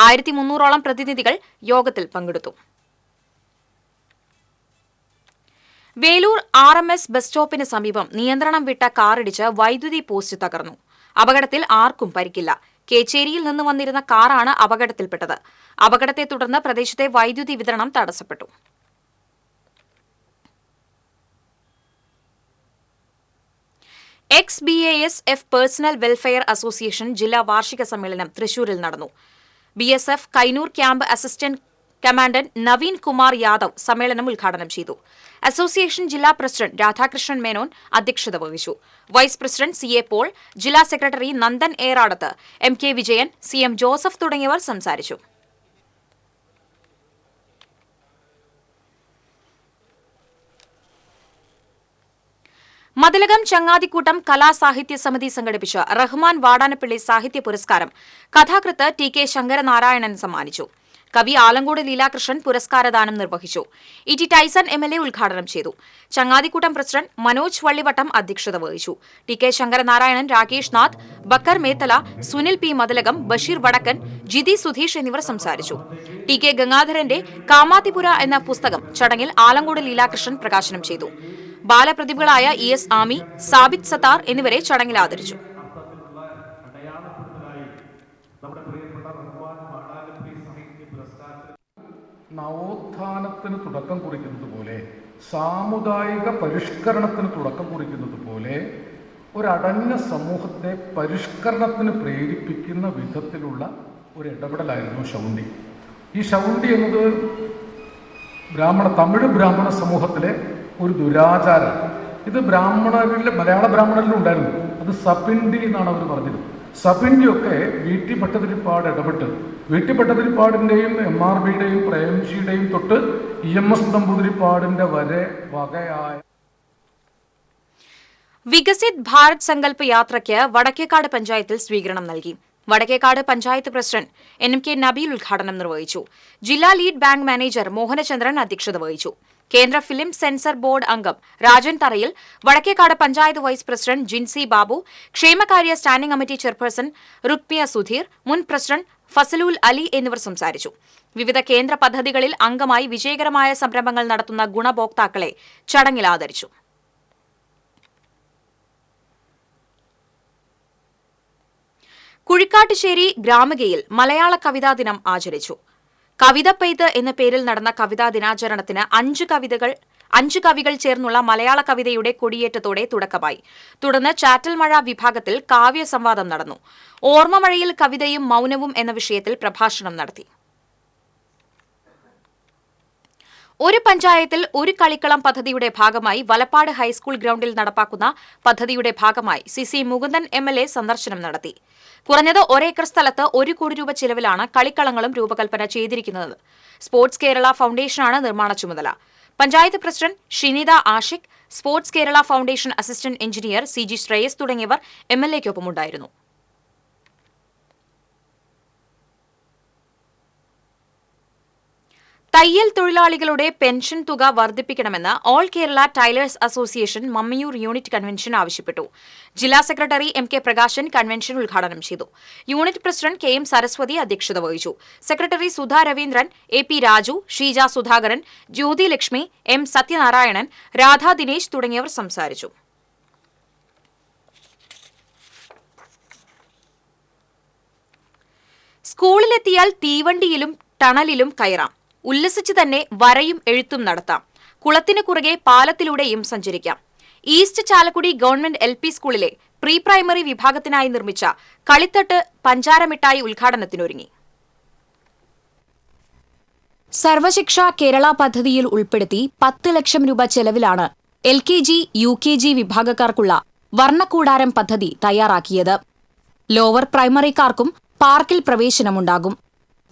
1300ഓളം പ്രതിനിധികൾ യോഗത്തിൽ പങ്കെടുത്തു. വേലൂർ RMS ബസ് സ്റ്റോപ്പിന് സമീപം നിയന്ത്രണം വിട്ട കാറിടിച്ച് വൈദ്യുതി പോസ്റ്റ് തകർന്നു. അപകടത്തിൽ ആർക്കും പരിക്കില്ല. കേച്ചേരിയിൽ നിന്ന് വന്നിരുന്ന കാറാണ് അപകടത്തിൽപ്പെട്ടത്. അപകടത്തെ തുടർന്ന് പ്രദേശത്തെ വൈദ്യുതി വിതരണം തടസ്സപ്പെട്ടു. XBASF പേഴ്സണൽ വെൽഫെയർ അസോസിയേഷൻ ജില്ലാ വാർഷിക സമ്മേളനം തൃശൂരിൽ നടന്നു. BSF Kainoor camp assistant commandant Naveen Kumar Yadav സമ്മേളനം ഉദ്ഘാടനം ചെയ്തു. അസോസിയേഷൻ ജില്ലാ പ്രസിഡന്റ് രാധാകൃഷ്ണൻ മേനോൻ അധ്യക്ഷത വഹിച്ചു. വൈസ് പ്രസിഡന്റ് CA പോൾ, ജില്ലാ secretary Nandan Eradath, MK Vijayan, CM Joseph തുടങ്ങിയവർ സംസാരിച്ചു. മതിലകം ചങ്ങാതിക്കൂട്ടം കലാസാഹിത്യ സമിതി സംഘടിപ്പിച്ച റഹ്മാൻ വാടാനപ്പള്ളി സാഹിത്യ പുരസ്കാരം കഥാകൃത്ത് TK ശങ്കരനാരായണൻ സമ്മാനിച്ചു. കവി ആലങ്കോട് ലീലാകൃഷ്ണൻ പുരസ്കാരദാനം നിർവഹിച്ചു. ET ടൈസൺ MLA ഉദ്ഘാടനം ചെയ്തു. ചങ്ങാതിക്കൂട്ടം പ്രസിഡന്റ് മനോജ് വള്ളിവട്ടം അധ്യക്ഷത വഹിച്ചു. TK ശങ്കരനാരായണൻ, രാകേഷ് നാഥ്, ബക്കർ മേത്തല, സുനിൽ P മതിലകം, ബഷീർ വടക്കൻ, ജിതി സുധീഷ് എന്നിവർ സംസാരിച്ചു. TK ഗംഗാധരന്റെ കാമാത്തിപുര എന്ന പുസ്തകം ചടങ്ങിൽ ആലങ്കോട് ലീലാകൃഷ്ണൻ പ്രകാശനം ചെയ്തു. ബാലപ്രതിഭകളായ ES ആമി, സാബിത് സത്താർ എന്നിവരെ ചടങ്ങിൽ ആദരിച്ചു. നവോത്ഥാനത്തിന് തുടക്കം കുറിക്കുന്നത് പോലെ, സാമുദായിക പരിഷ്കരണത്തിന് തുടക്കം കുറിക്കുന്നത് പോലെ ഒരടഞ്ഞ സമൂഹത്തെ പരിഷ്കരണത്തിന് പ്രേരിപ്പിക്കുന്ന വിധത്തിലുള്ള ഒരു ഇടപെടലായിരുന്നു ശൗണ്ഡി. ഈ ശൗണ്ഡി എന്നത് തമിഴ് ബ്രാഹ്മണ സമൂഹത്തിലെ ഒരു ദുരാചാരമാണ്. ഇത് മലയാള ബ്രാഹ്മണരിലും ഉണ്ടായിരുന്നു. അത് സപിണ്ടി എന്നാണ് അവർ പറഞ്ഞത്. സപിണ്ടിയൊക്കെ VT ഭട്ടതിരിപ്പാട് ഇടപെട്ട്, VT ഭട്ടതിരിപ്പാടിൻ്റെയും MRBയുടെയും പ്രേംജിയുടെയും തൊട്ട് EMS നമ്പൂതിരിപ്പാടിൻ്റെ വരെ വകയായ വികസിത് ഭാരത് സങ്കല്പ് യാത്രയ്ക്ക് വടക്കേക്കാട് പഞ്ചായത്തിൽ സ്വീകരണം നൽകി. വടക്കേക്കാട് പഞ്ചായത്ത് പ്രസിഡന്റ് NMK നബീൽ ഉദ്ഘാടനം നിർവഹിച്ചു. ജില്ലാ ലീഡ് ബാങ്ക് മാനേജർ മോഹനചന്ദ്രൻ അധ്യക്ഷത വഹിച്ചു. കേന്ദ്ര ഫിലിം സെൻസർ ബോർഡ് അംഗം രാജൻ തറയിൽ, വടക്കേക്കാട് പഞ്ചായത്ത് വൈസ് പ്രസിഡന്റ് ജിൻസി ബാബു, ക്ഷേമകാര്യ സ്റ്റാൻഡിംഗ് കമ്മിറ്റി ചെയർപേഴ്സൺ റുക്മിയ സുധീർ, മുൻ പ്രസിഡന്റ് ഫസലുൽ അലി എന്നിവർ സംസാരിച്ചു. വിവിധ കേന്ദ്ര പദ്ധതികളിൽ അംഗമായി വിജയകരമായ സംരംഭങ്ങൾ നടത്തുന്ന ഗുണഭോക്താക്കളെ ചടങ്ങിൽ ആദരിച്ചു. കുഴിക്കാട്ടുശ്ശേരി ഗ്രാമികയിൽ മലയാള കവിതാ ദിനം ആചരിച്ചു. കവിതപ്പെയ്ത്ത് എന്ന പേരിൽ നടന്ന കവിതാ ദിനാചരണത്തിന് 5 കവികൾ ചേർന്നുള്ള മലയാള കവിതയുടെ കൊടിയേറ്റത്തോടെ തുടക്കമായി. തുടർന്ന് ചാറ്റൽ മഴ വിഭാഗത്തിൽ കാവ്യ സംവാദം നടന്നു. ഓർമ്മമഴയിൽ കവിതയും മൗനവും എന്ന വിഷയത്തിൽ പ്രഭാഷണം നടത്തി. ഒരു പഞ്ചായത്തിൽ ഒരു കളിക്കളം പദ്ധതിയുടെ ഭാഗമായി വലപ്പാട് ഹൈസ്കൂൾ ഗ്രൌണ്ടിൽ നടപ്പാക്കുന്ന പദ്ധതിയുടെ ഭാഗമായി CC മുകുന്ദൻ MLA സന്ദർശനം നടത്തി. കുറഞ്ഞത് 1 ഏക്കർ സ്ഥലത്ത് 1 കോടി രൂപ ചിലവിലാണ് കളിക്കളങ്ങളും രൂപകൽപ്പന ചെയ്തിരിക്കുന്നത്. സ്പോർട്സ് കേരള ഫൌണ്ടേഷനാണ് നിർമ്മാണ ചുമതല. Panchayat president Shinitha Ashiq, sports Kerala foundation assistant engineer CG Shreyas തുടങ്ങിയവർ MLAയ്ക്കൊപ്പമുണ്ടായിരുന്നു. തയ്യൽ തൊഴിലാളികളുടെ പെൻഷൻ തുക വർദ്ധിപ്പിക്കണമെന്ന് all Kerala tailors association Mammiyur unit convention ആവശ്യപ്പെട്ടു. ജില്ലാ സെക്രട്ടറി MK പ്രകാശൻ കൺവെൻഷൻ ഉദ്ഘാടനം ചെയ്തു. യൂണിറ്റ് പ്രസിഡന്റ് KM സരസ്വതി അധ്യക്ഷത വഹിച്ചു. Secretary Sudha Raveendran, AP Raju, Sheeja Sudhakaran, Jyothi Lakshmi, M Sathyanarayanan, Radha Dinesh തുടങ്ങിയവർ സംസാരിച്ചു. സ്കൂളിലെത്തിയാൽ തീവണ്ടിയിലും ടണലിലും കയറാം. ഉല്ലസിച്ച് തന്നെ വരയും എഴുത്തും നടത്താം. കുളത്തിന് കുറുകെ പാലത്തിലൂടെയും സഞ്ചരിക്കാം. ഈസ്റ്റ് ചാലക്കുടി ഗവൺമെന്റ് LP സ്കൂളിലെ പ്രീ പ്രൈമറി വിഭാഗത്തിനായി നിർമ്മിച്ച കളിത്തട്ട് പഞ്ചാരമിഠായി ഉദ്ഘാടനത്തിനൊരുങ്ങി. സർവശിക്ഷ കേരള പദ്ധതിയിൽ ഉൾപ്പെടുത്തി 10 ലക്ഷം രൂപ ചെലവിലാണ് LKG, UKG വിഭാഗക്കാർക്കുള്ള വർണ്ണക്കൂടാരം പദ്ധതി തയ്യാറാക്കിയത്. ലോവർ പ്രൈമറിക്കാർക്കും പാർക്കിൽ പ്രവേശനമുണ്ടാകും.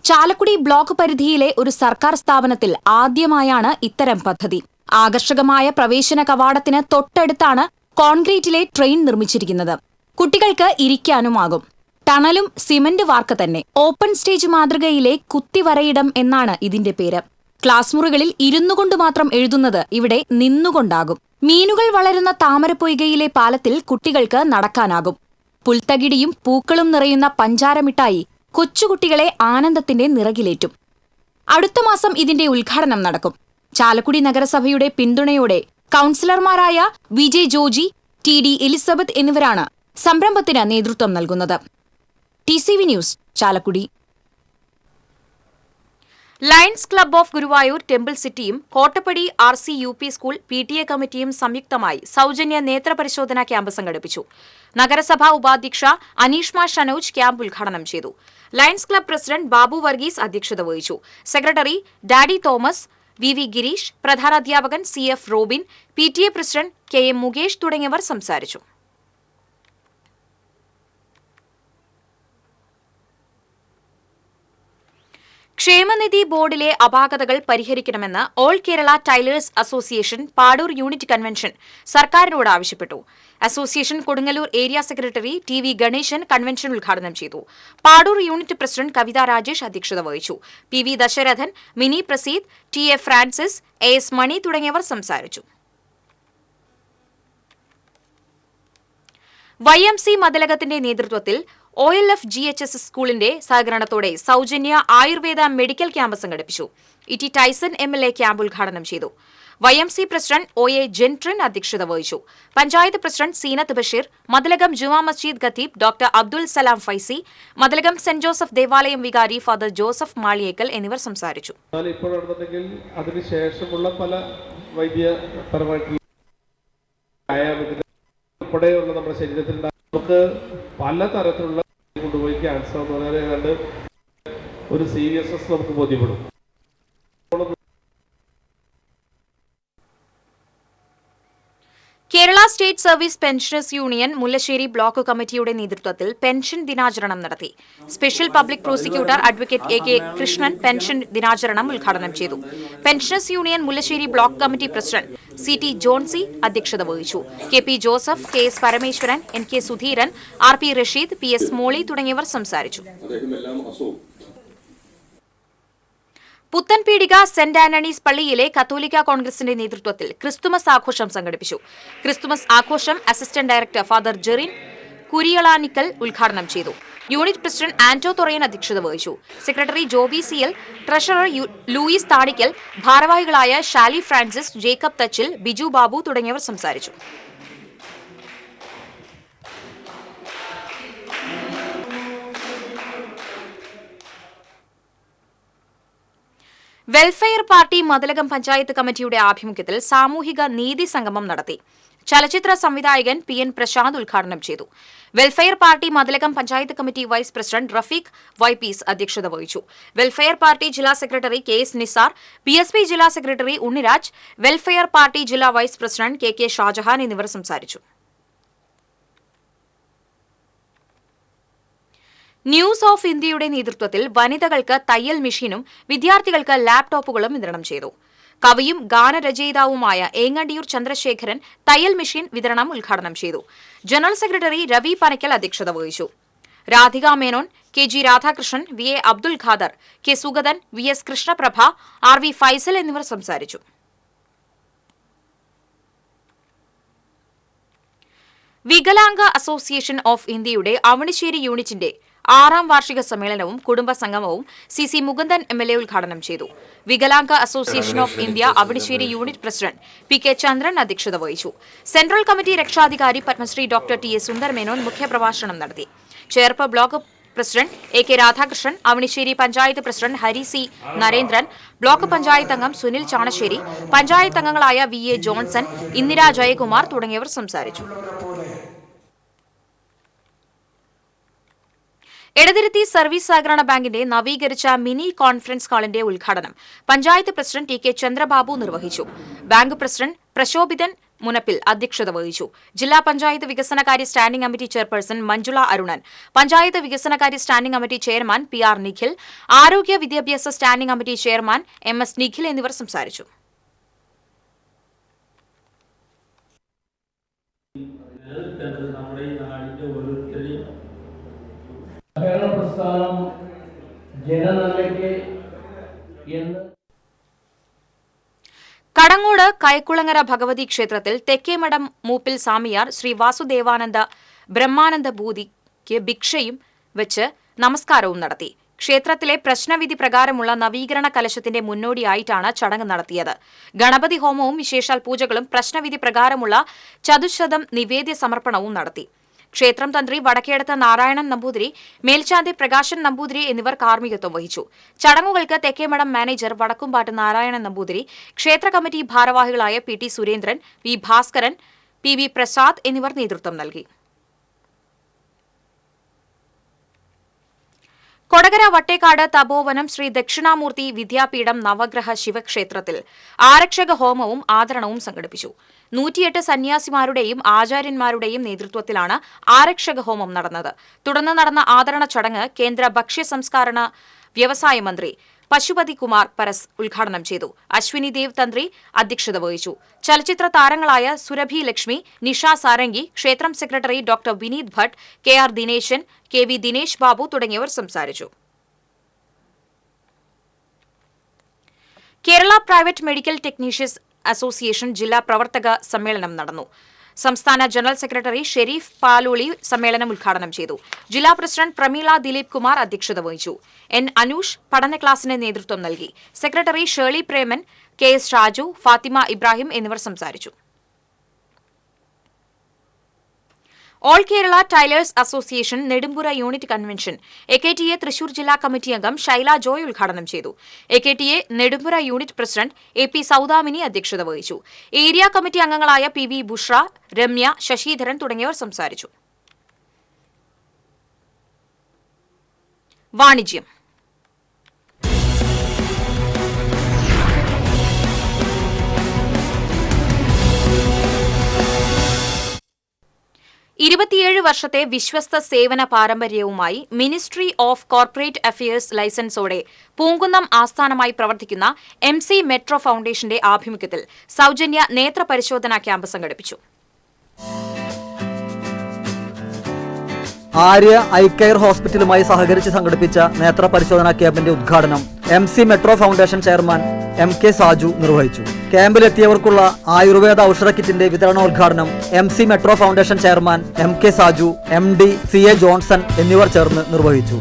ചാലക്കുടി ബ്ലോക്ക് പരിധിയിലെ ഒരു സർക്കാർ സ്ഥാപനത്തിൽ ആദ്യമായാണ് ഇത്തരം പദ്ധതി. ആകർഷകമായ പ്രവേശന കവാടത്തിന് തൊട്ടടുത്താണ് കോൺക്രീറ്റിലെ ട്രെയിൻ നിർമ്മിച്ചിരിക്കുന്നത്. കുട്ടികൾക്ക് ഇരിക്കാനുമാകും. ടണലും സിമന്റ് വാർക്ക തന്നെ. ഓപ്പൺ സ്റ്റേജ് മാതൃകയിലെ കുത്തിവരയിടം എന്നാണ് ഇതിന്റെ പേര്. ക്ലാസ് മുറികളിൽ ഇരുന്നുകൊണ്ട് മാത്രം എഴുതുന്നത് ഇവിടെ നിന്നുകൊണ്ടാകും. മീനുകൾ വളരുന്ന താമരപ്പൊയ്കയിലെ പാലത്തിൽ കുട്ടികൾക്ക് നടക്കാനാകും. പുൽത്തകിടിയും പൂക്കളും നിറയുന്ന പഞ്ചാരമിഠായി കൊച്ചുകുട്ടികളെ ആനന്ദത്തിന്റെ നിറകിലേറ്റും. അടുത്ത മാസം ഇതിന്റെ ഉദ്ഘാടനം നടക്കും. ചാലക്കുടി നഗരസഭയുടെ പിന്തുണയോടെ കൌൺസിലർമാരായ VJ ജോജി, TD എലിസബത്ത് എന്നിവരാണ് സംരംഭത്തിന് നേതൃത്വം നൽകുന്നത്. TCV news, Chalakudy. Lions club of Guruvayur temple സിറ്റിയും Kottappadi RC UP school PTA കമ്മിറ്റിയും സംയുക്തമായി സൗജന്യ നേത്രപരിശോധനാ ക്യാമ്പ് സംഘടിപ്പിച്ചു. നഗരസഭാ ഉപാധ്യക്ഷ അനീഷ്മ ഷനോജ് ക്യാമ്പ് ഉദ്ഘാടനം ചെയ്തു. Lions club president Babu Varghese അധ്യക്ഷത വഹിച്ചു. Secretary Dady Thomas, VV Girish, പ്രധാനാധ്യാപകൻ CF Robin, PTA president KM Mukesh തുടങ്ങിയവർ സംസാരിച്ചു. ക്ഷേമനിധി ബോർഡിലെ അപാകതകൾ പരിഹരിക്കണമെന്ന് all Kerala tailors association Padur unit convention സർക്കാരിനോട് ആവശ്യപ്പെട്ടു. Association Kodungallur area secretary TV Ganesan convention ഉദ്ഘാടനം ചെയ്തു. പാടൂർ യൂണിറ്റ് പ്രസിഡന്റ് കവിത രാജേഷ് അധ്യക്ഷത വഹിച്ചു. PV Dasarathan, Mini Praseed, TF Francis, AS Mani തുടങ്ങിയവർ സംസാരിച്ചു. YMC മതിലകത്തിന്റെ നേതൃത്വത്തിൽ OLF GHS സ്കൂളിന്റെ സഹകരണത്തോടെ സൗജന്യ ആയുർവേദ മെഡിക്കൽ ക്യാമ്പ് സംഘടിപ്പിച്ചു. ET ടൈസൺ MLA ക്യാമ്പ് ഉദ്ഘാടനം ചെയ്തു. YMC പ്രസിഡന്റ് OA ജെൻട്രൻ അധ്യക്ഷത വഹിച്ചു. പഞ്ചായത്ത് പ്രസിഡന്റ് സീനത്ത് ബഷീർ, മതിലകം ജുമാ മസ്ജിദ് ഖത്തീബ് Dr. Abdul Salam Faizy, Mathilakam saint Joseph ദേവാലയം വികാരി ഫാദർ ജോസഫ് മാളിയേക്കൽ എന്നിവർ സംസാരിച്ചു. അതിനുശേഷമുള്ള പല വൈദ്യപരമായിട്ടുള്ള നമ്മുടെ ശരീരത്തിൽ നമുക്ക് പലതരത്തിലുള്ള കൊണ്ടുപോയി ക്യാൻസർ എന്ന് പറഞ്ഞാൽ ഏതാണ്ട് ഒരു സീരിയസ്നെസ് നമുക്ക് ബോധ്യപ്പെടും. Kerala state service pensioners union Mullassery block കമ്മിറ്റിയുടെ നേതൃത്വത്തിൽ പെൻഷൻ ദിനാചരണം നടത്തി. Special public prosecutor advocate AK Krishnan pension ദിനാചരണം ഉദ്ഘാടനം ചെയ്തു. Pensioners union Mullassery block committee president CT Johnsy അധ്യക്ഷത വഹിച്ചു. KP Joseph, KS Parameswaran, NK Sudheeran, RP Rasheed, PS Molly തുടങ്ങിയവർ സംസാരിച്ചു. പുത്തൻപീടിക സെന്റ് ആന്റണീസ് പള്ളിയിലെ കത്തോലിക്ക കോൺഗ്രസിന്റെ നേതൃത്വത്തിൽ ക്രിസ്തുമസ് ആഘോഷം സംഘടിപ്പിച്ചു. ക്രിസ്തുമസ് ആഘോഷം assistant director father Jerin Kuriyalanickal ഉദ്ഘാടനം ചെയ്തു. യൂണിറ്റ് പ്രസിഡന്റ് ആന്റോ തൊറയൻ അധ്യക്ഷത വഹിച്ചു. Secretary Joby CL, treasurer Louis Thadikkal, ഭാരവാഹികളായ ഷാലി ഫ്രാൻസിസ്, ജേക്കബ് തച്ചിൽ, ബിജു ബാബു തുടങ്ങിയവർ സംസാരിച്ചു. വെൽഫെയർ പാർട്ടി മതിലകം പഞ്ചായത്ത് കമ്മിറ്റിയുടെ ആഭിമുഖ്യത്തിൽ സാമൂഹിക നീതി സംഗമം നടത്തി. ചലച്ചിത്ര സംവിധായകൻ PN പ്രശാന്ത് ഉദ്ഘാടനം ചെയ്തു. Welfare party Mathilakam panchayat committee vice president Rafeeq YPs അധ്യക്ഷത വഹിച്ചു. വെൽഫെയർ പാർട്ടി ജില്ലാ സെക്രട്ടറി KS നിസാർ, PSP ജില്ലാ സെക്രട്ടറി ഉണ്ണിരാജ്, വെൽഫെയർ പാർട്ടി ജില്ലാ വൈസ് പ്രസിഡന്റ് KK ഷാജഹാൻ എന്നിവർ സംസാരിച്ചു. ന്യൂസ് ഓഫ് ഇന്ത്യയുടെ നേതൃത്വത്തിൽ വനിതകൾക്ക് തയ്യൽ മെഷീനും വിദ്യാർത്ഥികൾക്ക് ലാപ്ടോപ്പുകളും വിതരണം ചെയ്തു. കവിയും ഗാനരചയിതാവുമായ ഏങ്ങണ്ടിയൂർ ചന്ദ്രശേഖരൻ തയ്യൽ മെഷീൻ വിതരണം ഉദ്ഘാടനം ചെയ്തു. ജനറൽ സെക്രട്ടറി രവി പനക്കൽ അധ്യക്ഷത വഹിച്ചു. Radhika Menon, KG Radhakrishnan, VA Abdul Khader, K Sugathan, VS Krishnaprabha, RV Faisal എന്നിവർ സംസാരിച്ചു. വികലാംഗ അസോസിയേഷൻ ഓഫ് ഇന്ത്യയുടെ അവണിശ്ശേരി യൂണിറ്റിന്റെ 6ാം വാർഷിക സമ്മേളനവും കുടുംബ സംഗമവും CC മുകുന്ദൻ MLA ഉദ്ഘാടനം ചെയ്തു. വികലാംഗ association of India Avanissery unit president PK Chandran അധ്യക്ഷത വഹിച്ചു. സെൻട്രൽ കമ്മിറ്റി രക്ഷാധികാരി പത്മശ്രീ Dr. TS സുന്ദർ മേനോൻ മുഖ്യപ്രഭാഷണം നടത്തി. Cherpu block president AK Radhakrishnan, Avanissery panchayat president Hari C Narendran, block panchayat അംഗം സുനിൽ ചാണശ്ശേരി, പഞ്ചായത്ത് അംഗങ്ങളായ VA ജോൺസൺ, ഇന്ദിര ജയകുമാർ തുടങ്ങിയവർ സംസാരിച്ചു. എടതിരുത്തി സർവീസ് സഹകരണ ബാങ്കിന്റെ നവീകരിച്ച മിനി കോൺഫറൻസ് ഹാളിന്റെ ഉദ്ഘാടനം panchayat president T K Chandrababu നിർവഹിച്ചു. ബാങ്ക് പ്രസിഡന്റ് പ്രശോഭിതൻ മുനപ്പിൽ അധ്യക്ഷത വഹിച്ചു. ജില്ലാ പഞ്ചായത്ത് വികസനകാര്യ standing committee chairperson Manjula Arunan, panchayat വികസനകാര്യ standing committee chairman P R Nikhil, ആരോഗ്യ വിദ്യാഭ്യാസ standing committee chairman M S Nikhil എന്നിവർ സംസാരിച്ചു. കടങ്ങോട് കൈക്കുളങ്ങര ഭഗവതി ക്ഷേത്രത്തിൽ തെക്കേമഠം മൂപ്പിൽ സ്വാമിയാർ ശ്രീ വാസുദേവാനന്ദ ബ്രഹ്മാനന്ദ ഭൂതിക്ക് ഭിക്ഷയും വെച്ച് നമസ്കാരവും നടത്തി. ക്ഷേത്രത്തിലെ പ്രശ്നവിധി പ്രകാരമുള്ള നവീകരണ കലശത്തിന്റെ മുന്നോടിയായിട്ടാണ് ചടങ്ങ് നടത്തിയത്. ഗണപതി ഹോമവും വിശേഷാൽ പൂജകളും പ്രശ്നവിധി പ്രകാരമുള്ള ചതുശതം നിവേദ്യ സമർപ്പണവും നടത്തി. ക്ഷേത്രം തന്ത്രി വടക്കേടത്ത് നാരായണൻ നമ്പൂതിരി, മേൽശാന്തി പ്രകാശൻ നമ്പൂതിരി എന്നിവർ കാർമ്മികത്വം വഹിച്ചു. ചടങ്ങുകൾക്ക് തെക്കേമഠം മാനേജർ വടക്കുംപാട്ട് നാരായണൻ നമ്പൂതിരി, ക്ഷേത്ര കമ്മിറ്റി ഭാരവാഹികളായ P T Surendran, V Bhaskaran, P V Prasad എന്നിവർ നേതൃത്വം നൽകി. കൊടകര വട്ടേക്കാട് തപോവനം ശ്രീ ദക്ഷിണാമൂർത്തി വിദ്യാപീഠം നവഗ്രഹ ശിവക്ഷേത്രത്തിൽ ആരക്ഷക ഹോമവും ആദരണവും സംഘടിപ്പിച്ചു. 108 സന്യാസിമാരുടെയും ആചാര്യന്മാരുടെയും നേതൃത്വത്തിലാണ് ആരക്ഷക ഹോമം നടന്നത്. തുടർന്ന് നടന്ന ആദരണ ചടങ്ങ് കേന്ദ്ര ഭക്ഷ്യ സംസ്കരണ വ്യവസായ മന്ത്രി പശുപതി കുമാർ പരസ് ഉദ്ഘാടനം ചെയ്തു. അശ്വിനി ദേവ് തന്ത്രി അധ്യക്ഷത വഹിച്ചു. ചലച്ചിത്ര താരങ്ങളായ സുരഭി ലക്ഷ്മി, നിഷ സാരംഗി, ക്ഷേത്രം secretary doctor Vineeth Bhatt, K R Dineshan, K V Dinesh Babu തുടങ്ങിയവർ സംസാരിച്ചു. Kerala private medical technicians association ജില്ലാ പ്രവർത്തക സമ്മേളനം നടന്നു. സംസ്ഥാന ജനറൽ സെക്രട്ടറി ഷെരീഫ് പാലോളി സമ്മേളനം ഉദ്ഘാടനം ചെയ്തു. ജില്ലാ പ്രസിഡന്റ് പ്രമീള ദിലീപ് കുമാർ അധ്യക്ഷത വഹിച്ചു. എൻ അനൂഷ് പഠന ക്ലാസിന് നേതൃത്വം നൽകി. Secretary Shirley Preman, K S Shaju, Fathima Ibrahim എന്നിവർ സംസാരിച്ചു. All Kerala tailors association Nedumpura unit convention AKTA Thrissur ജില്ലാ കമ്മിറ്റി അംഗം ശൈല ജോയ് ഉദ്ഘാടനം ചെയ്തു. AKTA Nedumpura unit president A P Saudamini അധ്യക്ഷത വഹിച്ചു. ഏരിയ കമ്മിറ്റി അംഗങ്ങളായ പി വി ബുഷ്ര, രമ്യ, ശശിധരൻ തുടങ്ങിയവർ സംസാരിച്ചു. വാണിജ്യം. ഇരുപത്തിയേഴ് വർഷത്തെ വിശ്വസ്ത സേവന പാരമ്പര്യവുമായി മിനിസ്ട്രി ഓഫ് കോർപ്പറേറ്റ് അഫയേഴ്സ് ലൈസൻസോടെ പൂങ്കുന്നം ആസ്ഥാനമായി പ്രവർത്തിക്കുന്ന MC മെട്രോ ഫൗണ്ടേഷന്റെ ആഭിമുഖ്യത്തിൽ സൌജന്യ നേത്ര പരിശോധനാ ക്യാമ്പ് സംഘടിപ്പിച്ചു. ആര്യ ഐ കെയർ ഹോസ്പിറ്റലുമായി സഹകരിച്ച് സംഘടിപ്പിച്ച നേത്ര പരിശോധനാ ക്യാമ്പിന്റെ ഉദ്ഘാടനം MC metro foundation chairman MK Saju നിർവഹിച്ചു. ക്യാമ്പിലെത്തിയവർക്കുള്ള ആയുർവേദ ഔഷധ കിറ്റിന്റെ വിതരണോദ്ഘാടനം MC metro foundation chairman MK Saju, MD CA Johnson എന്നിവർ ചേർന്ന് നിർവഹിച്ചു.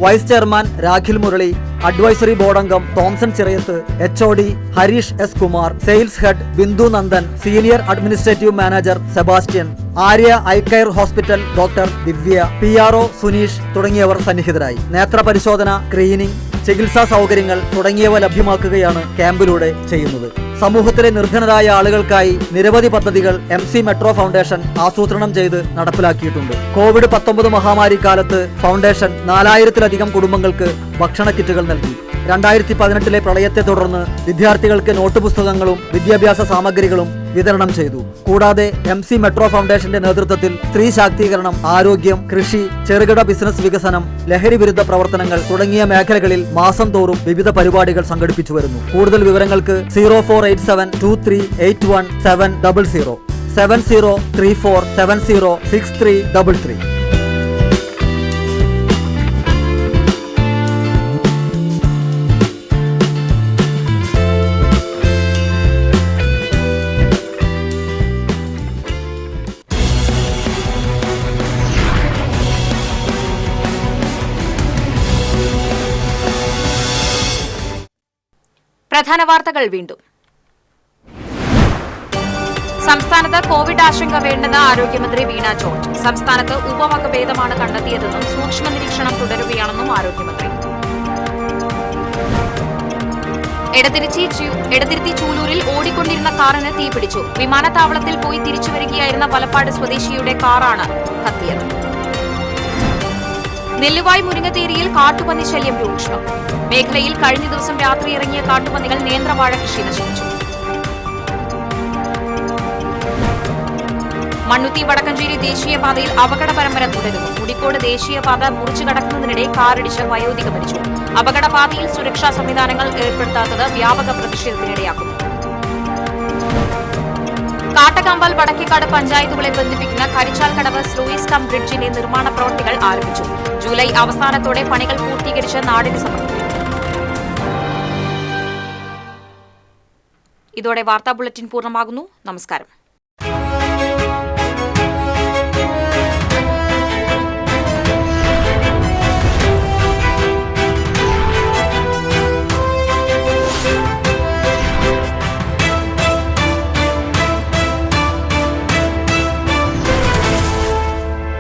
Vice chairman Rakhil Murali, advisory board അംഗം Thomson Chirayath, HOD Harish S Kumar, sales head Bindu Nandan, senior administrative manager Sebastian, Arya eye care hospital doctor Divya, PRO Suneesh തുടങ്ങിയവർ സന്നിഹിതരായി. നേത്ര പരിശോധന, സ്ക്രീനിംഗ്, ചികിത്സാ സൗകര്യങ്ങൾ തുടങ്ങിയവ ലഭ്യമാക്കുകയാണ് ക്യാമ്പിലൂടെ ചെയ്യുന്നത്. സമൂഹത്തിലെ നിർധനരായ ആളുകൾക്കായി നിരവധി പദ്ധതികൾ MC മെട്രോ ഫൗണ്ടേഷൻ ആസൂത്രണം ചെയ്ത് നടപ്പിലാക്കിയിട്ടുണ്ട്. COVID-19 മഹാമാരി കാലത്ത് ഫൗണ്ടേഷൻ 4000-ലധികം കുടുംബങ്ങൾക്ക് ഭക്ഷണ കിറ്റുകൾ നൽകി. 2018 പ്രളയത്തെ തുടർന്ന് വിദ്യാർത്ഥികൾക്ക് നോട്ട് പുസ്തകങ്ങളും വിദ്യാഭ്യാസ സാമഗ്രികളും വിതരണം ചെയ്തു. കൂടാതെ MC മെട്രോ ഫൗണ്ടേഷന്റെ നേതൃത്വത്തിൽ സ്ത്രീ ശാക്തീകരണം, ആരോഗ്യം, കൃഷി, ചെറുകിട ബിസിനസ് വികസനം, ലഹരി വിരുദ്ധ പ്രവർത്തനങ്ങൾ തുടങ്ങിയ മേഖലകളിൽ മാസം തോറും വിവിധ പരിപാടികൾ സംഘടിപ്പിച്ചു വരുന്നു. കൂടുതൽ വിവരങ്ങൾക്ക് 0487238170 7034706333. പ്രധാന വാർത്തകൾ വീണ്ടും. സംസ്ഥാനത്ത് കോവിഡ് ആശങ്ക വേണ്ടെന്ന് ആരോഗ്യമന്ത്രി വീണ ജോർജ്. സംസ്ഥാനത്ത് ഉപവകഭേദമാണ് കണ്ടെത്തിയതെന്നും സൂക്ഷ്മ നിരീക്ഷണം തുടരുകയാണെന്നും ആരോഗ്യമന്ത്രി. എടതിരുത്തി ചൂലൂരിൽ ഓടിക്കൊണ്ടിരുന്ന കാറിന് തീപിടിച്ചു. വിമാനത്താവളത്തിൽ പോയി തിരിച്ചുവരികയായിരുന്ന വലപ്പാട് സ്വദേശിയുടെ കാറാണ് കത്തിയത്. നെല്ലുവായ് മുരിങ്ങത്തേരിയിൽ കാട്ടുപന്നി ശല്യം രൂക്ഷം. മേഖലയിൽ കഴിഞ്ഞ ദിവസം രാത്രി ഇറങ്ങിയ കാട്ടുപന്നികൾ നേന്ത്രവാഴ കൃഷി നശിപ്പിച്ചു. മണ്ണുത്തി വടക്കഞ്ചേരി ദേശീയപാതയിൽ അപകട പരമ്പര തുടരുന്നു. മുടിക്കോട് ദേശീയപാത മുറിച്ചു കടക്കുന്നതിനിടെ കാറിടിച്ച് വയോധിക മരിച്ചു. അപകടപാതയിൽ സുരക്ഷാ സംവിധാനങ്ങൾ ഏർപ്പെടുത്താത്തത് വ്യാപക പ്രതിഷേധത്തിനിടയാക്കുന്നു. കാട്ടകമ്പാൽ വടക്കേക്കാട് പഞ്ചായത്തുകളെ ബന്ധിപ്പിക്കുന്ന കരിച്ചാൽ കടവ് സ്ലൂയിസ് കം ബ്രിഡ്ജിന്റെ നിർമ്മാണ പ്രവൃത്തികൾ ആരംഭിച്ചു. ജൂലൈ അവസാനത്തോടെ പണികൾ പൂർത്തീകരിച്ച് നാടിന് സമർപ്പിക്കും. ഇതോടെ വാർത്താ ബുള്ളറ്റിൻ പൂർണ്ണമാകുന്നു. നമസ്കാരം.